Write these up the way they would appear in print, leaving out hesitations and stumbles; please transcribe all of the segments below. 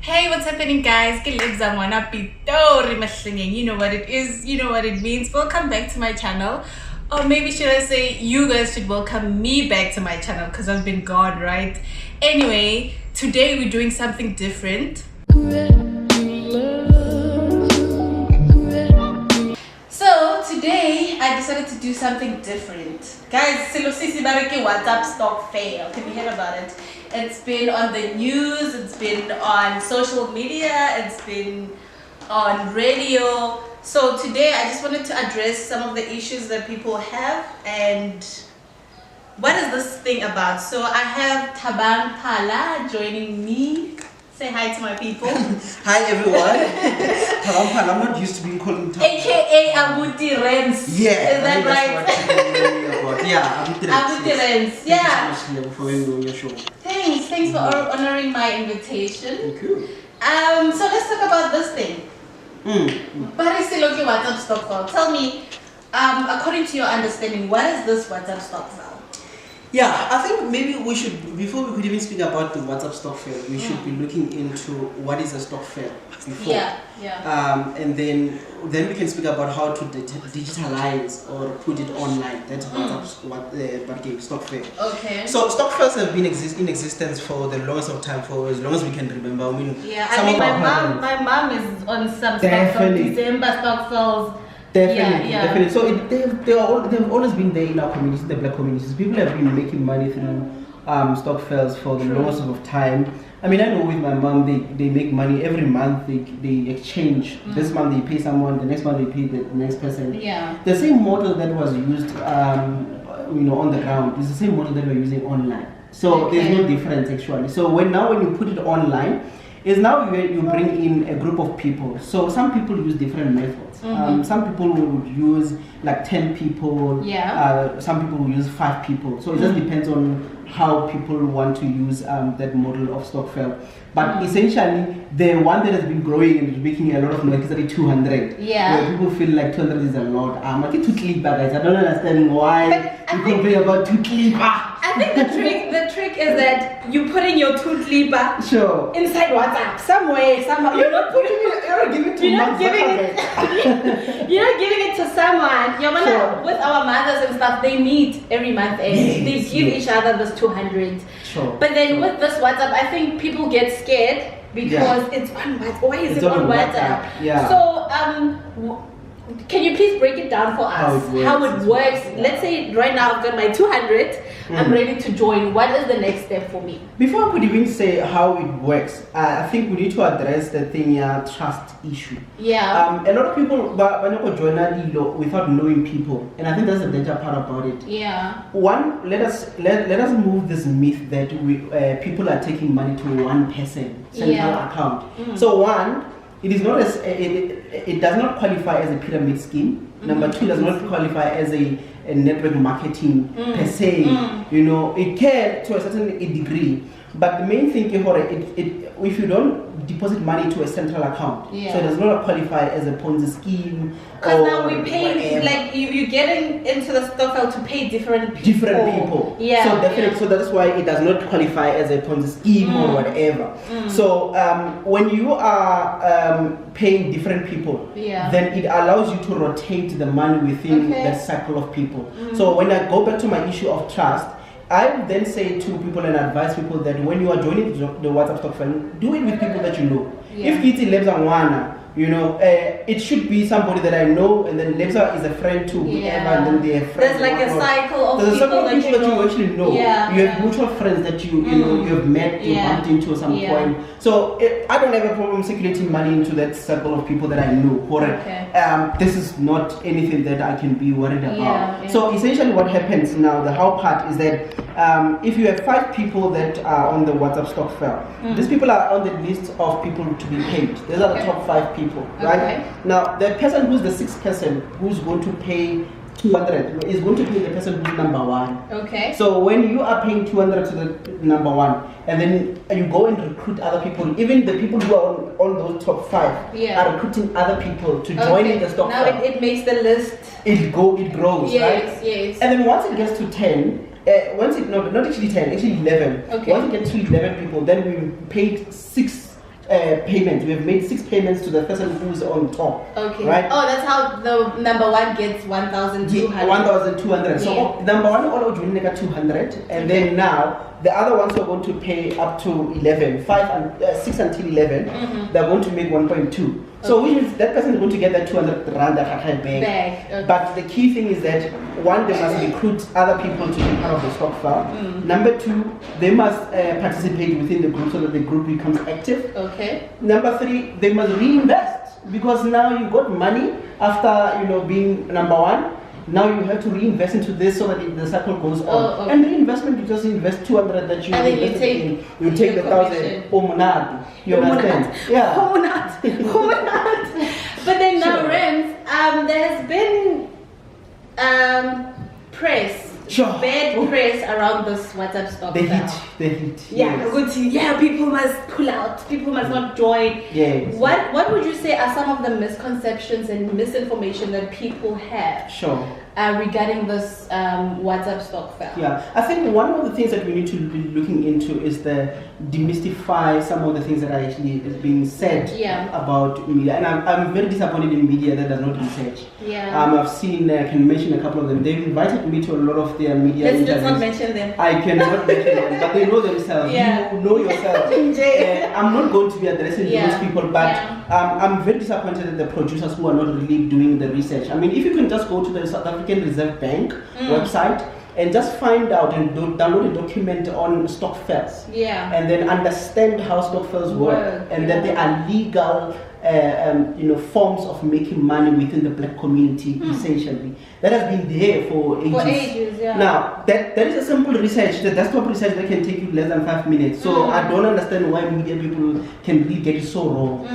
Hey, what's happening, guys? You know what it is, you know what it means. Welcome back to my channel. Or maybe should I say you guys should welcome me back to my channel because I've been gone, right? Anyway, today we're doing something different. So today I decided to do something different. Guys, WhatsApp Stokvel. Have you heard about it? It's been on the news, it's been on social media, it's been on radio. So today I just wanted to address some of the issues that people have and what is this thing about? So I have Tabang Pala joining me. Say hi to my people. Hi everyone. Tabang Pala, I'm not used to being called Tabang. AKA Abuti Rams. Yeah. Is that right? Yeah, Abuti Rams. Abuti Rams. Yeah. Thank you so much for having me on your show. Thanks for honoring my invitation. Thank you. So let's talk about this thing. But is still okay WhatsApp Stokvel. Tell me, according to your understanding, what is this WhatsApp Stokvel? Yeah, I think maybe we should, before we could even speak about the WhatsApp Stokvel, we should be looking into what is a Stokvel before. Yeah. And then we can speak about how to digitalize or put it online. That's WhatsApp Stokvel. Okay. So Stokvels have been in existence for the longest of time, for as long as we can remember. I mean, my mom is on some Definitely. December Stokvels. Definitely. So they've always been there in our communities, the black communities. People have been making money through Stokvels for the longest of time. I mean, I know with my mom, they make money every month. They exchange. This month they pay someone, the next month they pay the next person. Yeah. The same model that was used, on the ground is the same model that we're using online. So there's no difference actually. So when you put it online, is now you bring in a group of people. So some people use different methods. Some people will use like 10 people. Yeah. Some people will use 5 people. So it just depends on how people want to use that model of Stokvel. But essentially, the one that has been growing and making a lot of noise is at 200. Yeah. Where people feel like 200 is a lot. I'm like, too clip, guys. I don't understand why people think about 2 clip. I think the trick is that you put in your tooth leaper inside WhatsApp somehow. You're not putting it. You're not giving it to someone. With our mothers and stuff, they meet every month and they give each other this 200. But then with this WhatsApp, I think people get scared because it's on WhatsApp. Why is it on WhatsApp? Yeah. So can you please break it down for us? How it works? Let's say right now I've got my 200. I'm ready to join. What is the next step for me? Before I could even say how it works, I think we need to address the thing trust issue. Yeah. A lot of people join without knowing people, and I think that's the danger part about it. Yeah. One, let us move this myth that people are taking money to one person central account. So one, it is not it does not qualify as a pyramid scheme. Number two, it does not qualify as a network marketing per se. It can to a certain degree, but the main thing if you don't deposit money to a central account, so it does not qualify as a Ponzi scheme. Because now we pay like you're getting into the Stokvel to pay different people. Yeah. So definitely, so that's why it does not qualify as a Ponzi scheme or whatever. So when you are paying different people, then it allows you to rotate the money within that circle of people. So when I go back to my issue of trust, I would then say to people and advise people that when you are joining the WhatsApp Stokvel, do it with people that you know. If it's LebZA, it should be somebody that I know, and then LebZA is a friend to whoever, and then they are friends. There's like a cycle of people that you actually know. Yeah. You have mutual friends that you have met, you bumped into at some point. So I don't have a problem circulating money into that circle of people that I know. This is not anything that I can be worried about. So essentially what happens now, the how part is that if you have 5 people that are on the WhatsApp Stokvel, these people are on the list of people to be paid. These are the top 5 people, right? Now, the person who's the 6th person who's going to pay 200 is going to be the person who's number 1. Okay. So when you are paying 200 to the number 1, and then you go and recruit other people, even the people who are on those top 5 are recruiting other people to join in the Stokvel. Now it makes the list. It grows, right? Yes. And then once it gets to 10, not actually 10, actually 11. Once it gets to 11 people, then we paid 6 payments. We have made 6 payments to the person who's on top. Okay. Right? Oh, that's how the number 1 gets 1,200. 1,200. So Yeah. number 1 all of you got 200, and then now the other ones who are going to pay up to 11, 6 until 11. They're going to make 1.2. So which means that person is going to get that 200 rand back. Okay. But the key thing is that 1, they must recruit other people to be part of the Stokvel. Number 2, they must participate within the group so that the group becomes active. Okay. Number 3, they must reinvest, because now you got money after being number 1. Now you have to reinvest into this so that the cycle goes on. And reinvestment, you just invest 200 that you invested in. You take the 1,000. You understand? Yeah. But then now, Rams, there has been press. Sure. Bad press around this WhatsApp stock. The heat. Yeah, Yes. good. Yeah, people must pull out. People must not join. Yes. What would you say are some of the misconceptions and misinformation that people have? Sure. Regarding this WhatsApp Stokvel? Yeah, I think one of the things that we need to be looking into is the demystify some of the things that are actually is being said about media. And I'm very disappointed in media that does not research. Yeah. I've seen, I can mention a couple of them. They've invited me to a lot of their media interviews. Let's not mention them. I cannot mention them, but they know themselves. Yeah. You know yourself. I'm not going to be addressing those people, but I'm very disappointed at the producers who are not really doing the research. I mean, if you can just go to the South African Reserve Bank website and just find out and download a document on stokvels, and then understand how stokvels work, and that they are legal forms of making money within the black community, essentially. That has been there for ages. Now, that is a simple research, the desktop research that can take you less than 5 minutes. So I don't understand why media people can really get it so wrong.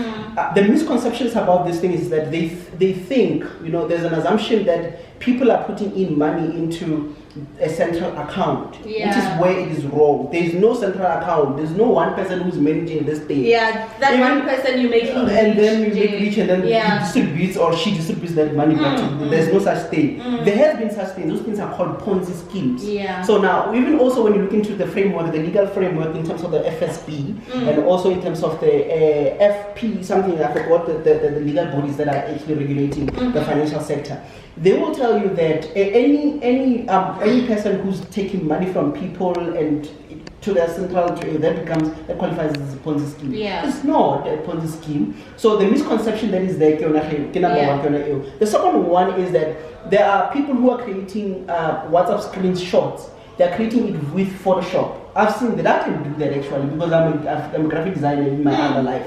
The misconceptions about this thing is that they think, there's an assumption that people are putting in money into a central account, which is where it is wrong. There is no central account. There's no one person who's managing this thing. Yeah, that one person you make him rich. And then you make rich, and then he distributes or she distributes that money back to you. There's no such thing. There has been such things. Those things are called Ponzi schemes. So now, even also when you look into the framework, the legal framework in terms of the FSB, and also in terms of the FP, something I forgot the legal bodies that are actually regulating the financial sector. They will tell you that any person who's taking money from people and to their central, that qualifies as a Ponzi scheme. It's not a Ponzi scheme. So the misconception that is there, the second one is that there are people who are creating WhatsApp screenshots. They're creating it with Photoshop. I've seen that. I can do that actually because I'm a graphic designer in my other life.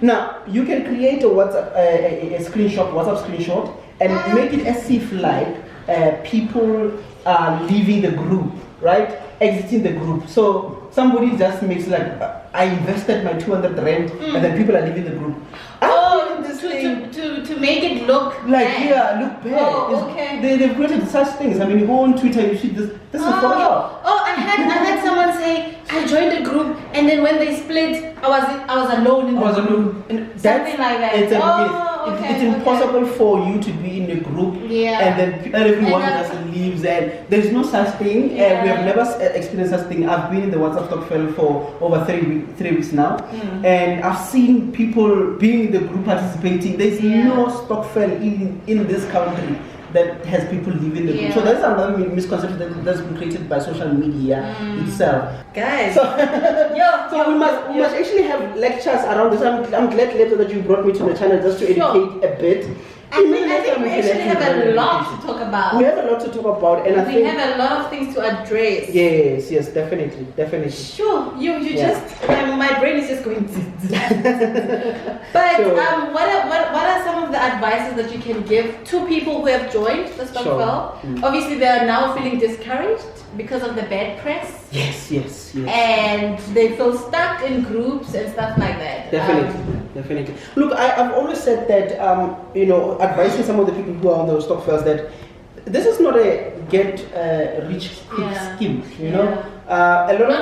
Now you can create a WhatsApp WhatsApp screenshot, and make it as if like people are leaving the group, right? Exiting the group. So somebody just makes like, I invested my 200 rand, and then people are leaving the group. To make it look like bad. look bad. They've created such things. I mean, you go on Twitter, you see this. This is Photoshop. I had someone say I joined a group, and then when they split, I was alone in the group. Something like that. It's a myth. It's impossible for you to be in a group and then everyone just leaves, and there's no such thing. We have never experienced such thing. I've been in the WhatsApp Stokvel for over 3 weeks now, and I've seen people being in the group participating. There's no Stokvel in this country that has people leaving the group. So that's another misconception that's been created by social media itself. Guys, so we must actually have lectures around this. I'm glad later that you brought me to the channel just to educate a bit. I think we actually have a lot to talk about. We have a lot to talk about, and we have a lot of things to address. Yes, definitely. Sure, you just my brain is just going. But what are some of the advices that you can give to people who have joined the Stokvel? Obviously, they are now feeling discouraged because of the bad press. Yes. And they feel stuck in groups and stuff like that. Definitely. Look, I've always said that, advising some of the people who are on the Stokvels that this is not a get-rich quick scheme, not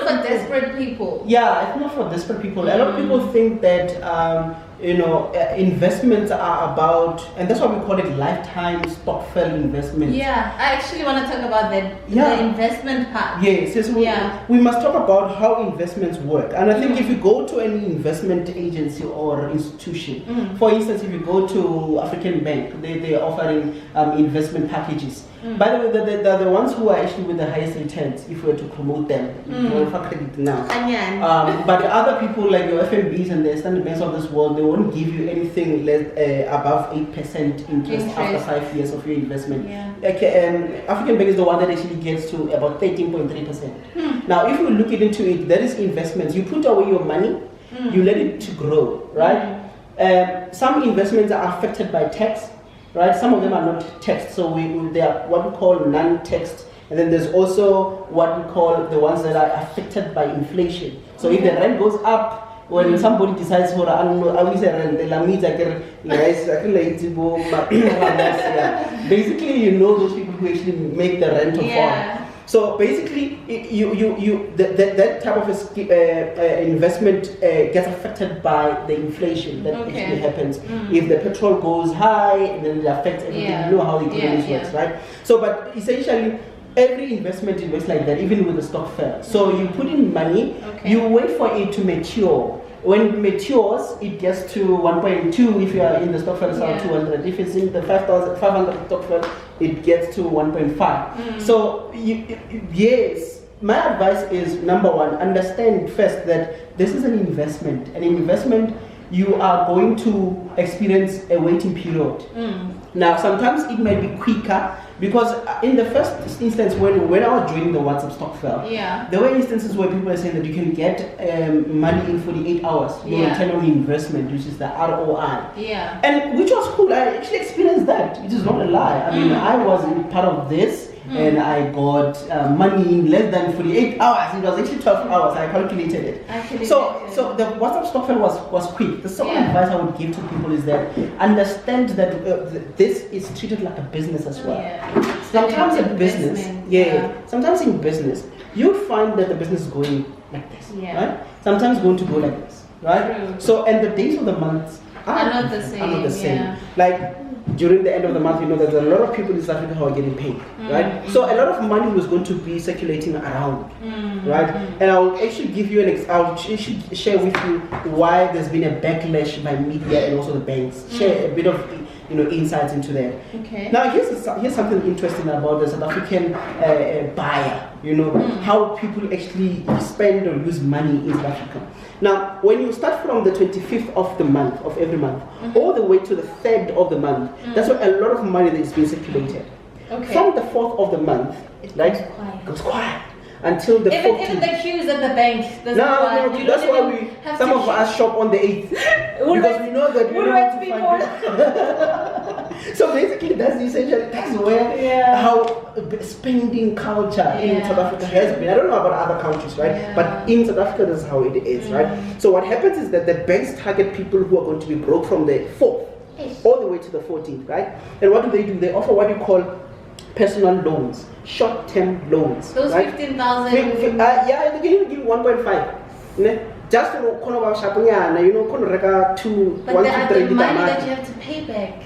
for desperate people. Yeah, it's not for desperate people. A lot of people think that investments are about, and that's why we call it lifetime stokvel investment. Yeah, I actually want to talk about the investment part. Yes, we must talk about how investments work. And I think if you go to any investment agency or institution, for instance, if you go to African Bank, they are offering investment packages. By the way, they're the ones who are actually with the highest returns if we were to promote them. Now. But the other people like your FNBs and the Standard Banks of this world, they won't give you anything less above 8% interest after 5 years of your investment. African Bank is the one that actually gets to about 13.3%. Now, if you look into it, that is investments. You put away your money, you let it to grow, right? Some investments are affected by tax. Right, some of them are not taxed, so they are what we call non-taxed, and then there's also what we call the ones that are affected by inflation. So if the rent goes up, when somebody decides, basically those people who actually make the rent of farm. So basically, that type of investment gets affected by the inflation that actually happens. If the petrol goes high, then it affects everything. You know how the economy works, right? So, but essentially, every investment works like that, even with the stokvel. So you put in money, you wait for it to mature. When it matures, it gets to 1.2 if you are in the stokvel, 200. If it's in the 500 stokvel, it gets to 1.5. So yes, my advice is, number one, understand first that this is an investment. An investment, you are going to experience a waiting period. Now, sometimes it may be quicker, because in the first instance, when I was joining the WhatsApp stokvel, there were instances where people were saying that you can get money in 48 hours, your return on investment, which is the ROI. And which was cool. I actually experienced that. It is not a lie. I mean, I was part of this. And I got money in less than 48 hours. It was actually 12 hours. I calculated it. So the WhatsApp stokvel was quick. The second advice I would give to people is that understand that this is treated like a business as well. Sometimes in business, sometimes in business, you'll find that the business is going like this, right? Sometimes it's going to go like this, right? True. So, and the days of the month are not the same. Like, during the end of the month, there's a lot of people in South Africa who are getting paid, right? So a lot of money was going to be circulating around, right? And I'll actually give you I'll share with you why there's been a backlash by media and also the banks. Share a bit of insights into that. Now here's something interesting about the South African buyer. How people actually spend or use money in South Africa. Now, when you start from the 25th of the month, of every month, all the way to the 3rd of the month, that's where a lot of money that is being circulated. From the 4th of the month, it goes quiet. Until the 14th. Even the queues at the bank. No, that's why some of us shop on the 8th. Because we know that we don't have to find it. So basically, that's where how spending culture in South Africa has been. I don't know about other countries, right? But in South Africa, that's how it is, right? So what happens is that the banks target people who are going to be broke from the 4th all the way to the 14th, right? And what do? They offer what you call personal loans, short-term loans. Those right? 15,000. They can even give 1.5. Just to shopping, two, but 1 the to 3 money that you have to pay back.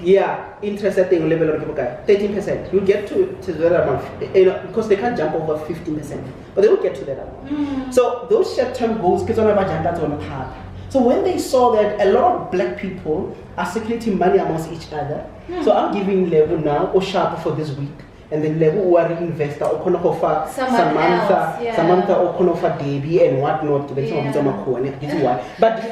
Interest thing level 13%. You get to that amount, because they can't jump over 15%, but they will get to that amount. So those short-term goals, so when they saw that a lot of black people are circulating money amongst each other, so I'm giving level now or sharp for this week. And then level who are investor or offer Samantha or offer Debbie and whatnot to the but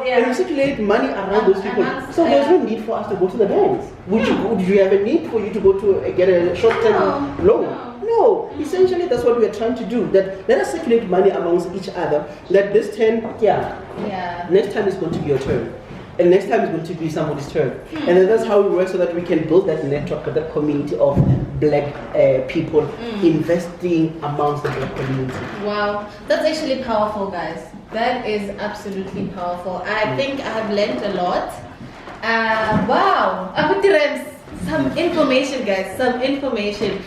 and you circulate money around those people. So there's no need for us to go to the banks. Would you have a need for you to go to get a short-term loan? No, essentially that's what we are trying to do. That let us circulate money amongst each other. That this turn, next time is going to be your turn. And next time is going to be somebody's turn. And then that's how we work, so that we can build that network, that community of black people investing amongst the black community. Wow, that's actually powerful, guys. That is absolutely powerful. I think I have learned a lot. Wow, Abuti Rams, some information, guys, some information.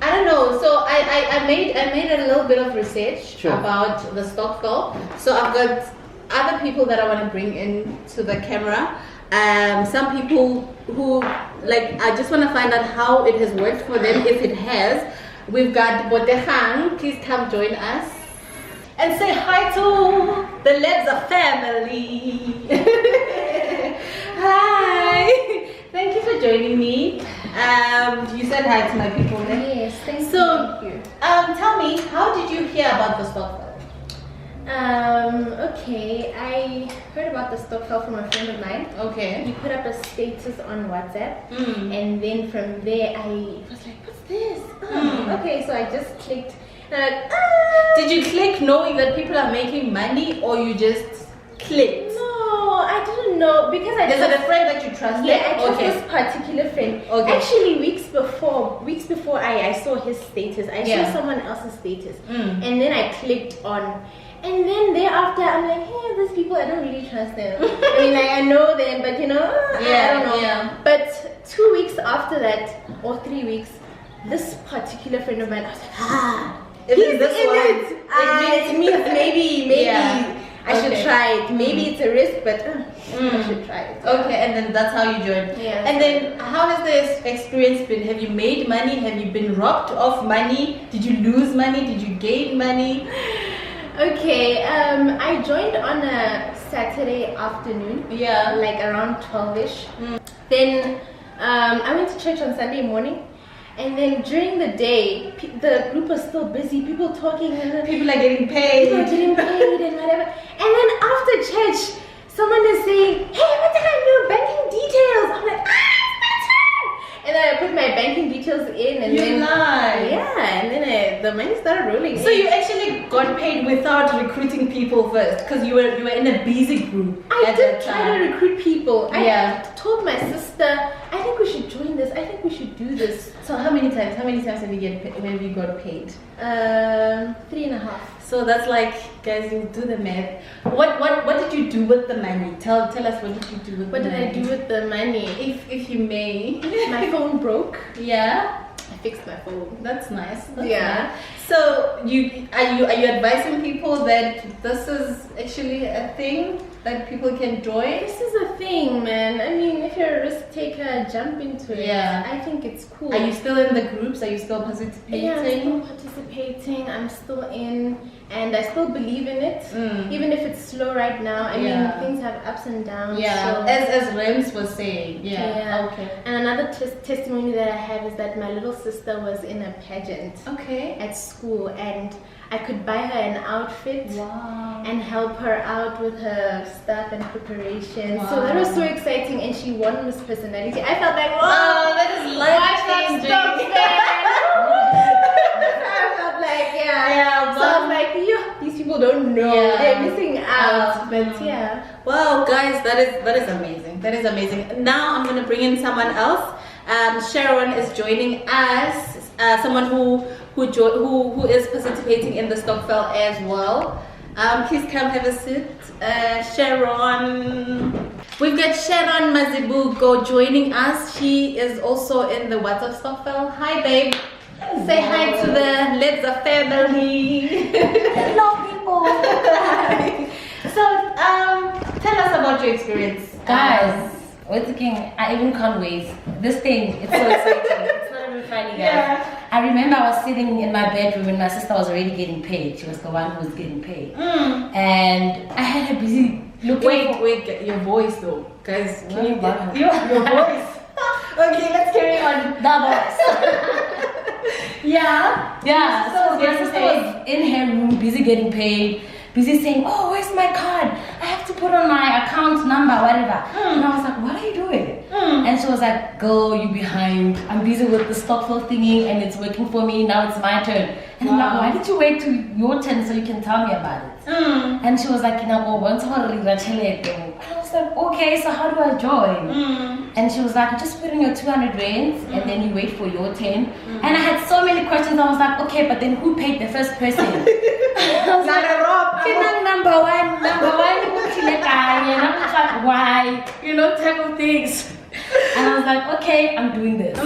I don't know. So I made a little bit of research about the Stokvel. So I've got other people that I want to bring in to the camera. Some people who like I just want to find out how it has worked for them, if it has. We've got Botehang. Please come join us and say hi to the LebZA family. Hi. Thank you for joining me. You said hi to my people there. Yes, thank you. Tell me, how did you hear about the Stokvel? Okay, I heard about the Stokvel from a friend of mine. Okay. He put up a status on WhatsApp, and then from there I was like, what's this? Okay, so I just clicked, and I'm like, Did you click knowing that people are making money, or you just clicked? No, I didn't know because I Is it a friend that you trusted? Yeah, I trust this particular friend. Okay. Actually, weeks before I saw his status, I saw someone else's status, and then I clicked on. And then thereafter, I'm like, hey, these people, I don't really trust them. I mean, like, I know them, but I don't know. Yeah. But 2 weeks after that, or 3 weeks, this particular friend of mine, I was like, he's this in one. it. It means maybe I should try it. Maybe it's a risk, but I should try it. Okay, and then that's how you joined. Yeah. And then, how has this experience been? Have you made money? Have you been robbed of money? Did you lose money? Did you gain money? Okay, I joined on a Saturday afternoon. Yeah. Like around 12ish. Then I went to church on Sunday morning. And then during the day, the group was still busy, people talking. And People are getting paid. People are getting paid and whatever. And then after church, someone is saying, hey, what the heck, your banking details? I'm like, it's my turn! And then I put my banking details in and then... lied. Yeah, and then the money started rolling. So you actually got paid without recruiting people first, because you were in a busy group. I did try to recruit people. Yeah. I told my sister, I think we should join this. I think we should do this. So how many times have you got paid? 3.5. So that's like, guys, you do the math. What did you do with the money? Tell us, what did you do with What the did money? I do with the money? If you may. My phone broke. Yeah. I fixed my phone. That's nice. That's Yeah. nice. So are you advising people that this is actually a thing that people can join? This is a thing, man. I mean, if you're a risk taker, jump into it. Yeah. I think it's cool. Are you still in the groups? Are you still participating? Yeah, I'm still participating. I'm still in, and I still believe in it. Even if it's slow right now. I mean, things have ups and downs. Yeah, so. as Rems was saying. Yeah. Okay. And another testimony that I have is that my little sister was in a pageant. Okay. At school, and I could buy her an outfit. Wow. And help her out with her stuff and preparation. Wow. So that was so exciting, and she won Miss Personality. I felt like, wow, that is life-changing. I felt like, yeah. So I was like, these people don't know. Yeah. They're missing out. But yeah. Wow, guys, that is amazing. That is amazing. Now I'm gonna bring in someone else. Sharon is joining us. Someone who is participating in the Stokvel as well. Please come have a seat. Sharon. We've got Sharon Mazibuko joining us. She is also in the WhatsApp Stokvel. Hi, babe. Hello. Say hi to the LebZA family. Hello, people. So, tell us about your experience. Guys, what's the king? I even can't wait. This thing, it's so exciting. It's not even funny, guys. Yeah. I remember I was sitting in my bedroom when my sister was already getting paid. She was the one who was getting paid. And I had her busy looking. Wait, your voice though. Guys, can you What? get your voice? Okay, let's carry on. The voice. Yeah. Yeah, so my getting sister paid. was in her room, busy getting paid, busy saying, oh, where's my card? I have to put on my account number, whatever. And I was like, what are you doing? And she was like, girl, you behind. I'm busy with the Stokvel thingy and it's working for me. Now it's my turn. And I'm like, why did you wait till your turn so you can tell me about it? And she was like, and I was like, okay, so how do I join? And she was like, just put in your 200 rands and then you wait for your 10. And I had so many questions. I was like, okay, but then who paid the first person? I was like, number one, and I was like, why? You know, type of things. And I was like, okay, I'm doing this.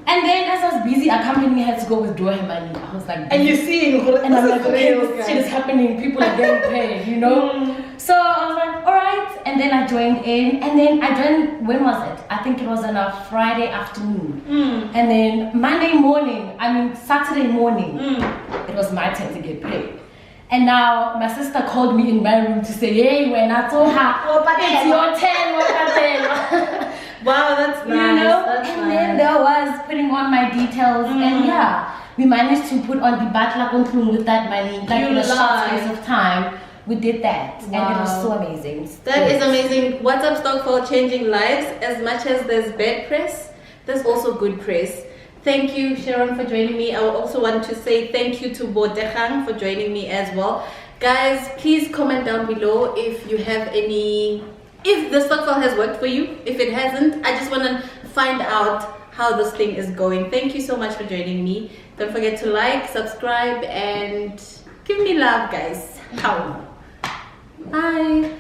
And then as I was busy, a company had to go withdraw her money. I was like, And you see, and I'm like, okay, this shit is happening. People are getting paid, you know? So I was like, all right. And then I joined in. And then I joined, when was it? I think it was on a Friday afternoon. And then Saturday morning, it was my turn to get paid. And now my sister called me in my room to say, hey, when I told her, it's your turn, Wow, that's nice. you know? That's and nice. then there was putting on my details, and yeah, we managed to put on the batla control with that money, like in a short space of time. We did that, and it was so amazing. That is amazing. What's up, Stokvel, changing lives? As much as there's bad press, there's also good press. Thank you, Sharon, for joining me. I also want to say thank you to Bodechang for joining me as well. Guys, please comment down below if you have if the Stokvel has worked for you. If it hasn't, I just want to find out how this thing is going. Thank you so much for joining me. Don't forget to like, subscribe, and give me love, guys. Bye.